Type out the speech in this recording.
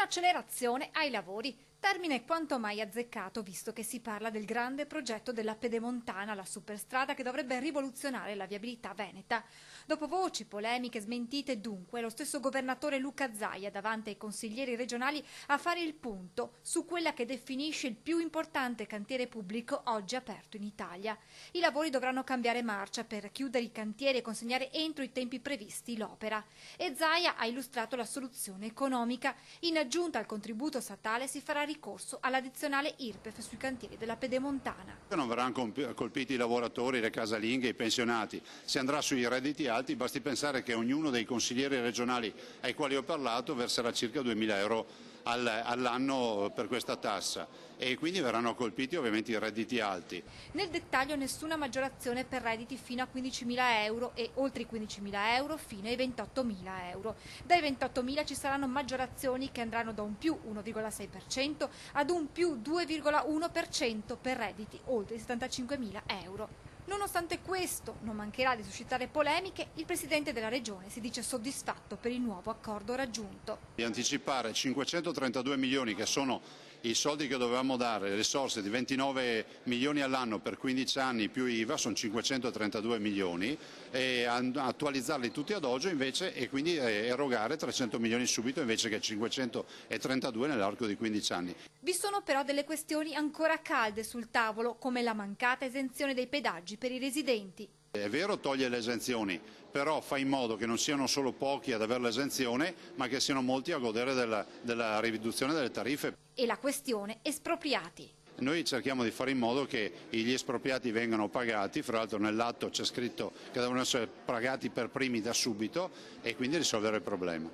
un'accelerazione ai lavori. Termine quanto mai azzeccato, visto che si parla del grande progetto della Pedemontana, la superstrada che dovrebbe rivoluzionare la viabilità veneta. Dopo voci, polemiche, smentite, dunque, lo stesso governatore Luca Zaia davanti ai consiglieri regionali a fare il punto su quella che definisce il più importante cantiere pubblico oggi aperto in Italia. I lavori dovranno cambiare marcia per chiudere i cantieri e consegnare entro i tempi previsti l'opera. E Zaia ha illustrato la soluzione economica. In aggiunta al contributo statale si farà ricorso all'addizionale IRPEF sui cantieri della Pedemontana. Non verranno colpiti i lavoratori, le casalinghe, i pensionati. Si andrà sui redditi alti, basti pensare che ognuno dei consiglieri regionali ai quali ho parlato verserà circa 2.000 euro all'anno per questa tassa e quindi verranno colpiti ovviamente i redditi alti. Nel dettaglio nessuna maggiorazione per redditi fino a 15.000 euro e oltre i 15.000 euro fino ai 28.000 euro. Dai 28.000 ci saranno maggiorazioni che andranno da un più 1,6% ad un più 2,1% per redditi oltre i 75.000 euro. Nonostante questo, non mancherà di suscitare polemiche, il Presidente della Regione si dice soddisfatto per il nuovo accordo raggiunto. Di anticipare 532 milioni che sono i soldi che dovevamo dare, le risorse di 29 milioni all'anno per 15 anni più IVA, sono 532 milioni, e attualizzarli tutti ad oggi invece e quindi erogare 300 milioni subito invece che 532 nell'arco di 15 anni. Vi sono però delle questioni ancora calde sul tavolo, come la mancata esenzione dei pedaggi per i residenti. È vero, toglie le esenzioni, però fa in modo che non siano solo pochi ad avere l'esenzione, ma che siano molti a godere della riduzione delle tariffe. E la questione espropriati. Noi cerchiamo di fare in modo che gli espropriati vengano pagati, fra l'altro nell'atto c'è scritto che devono essere pagati per primi da subito e quindi risolvere il problema.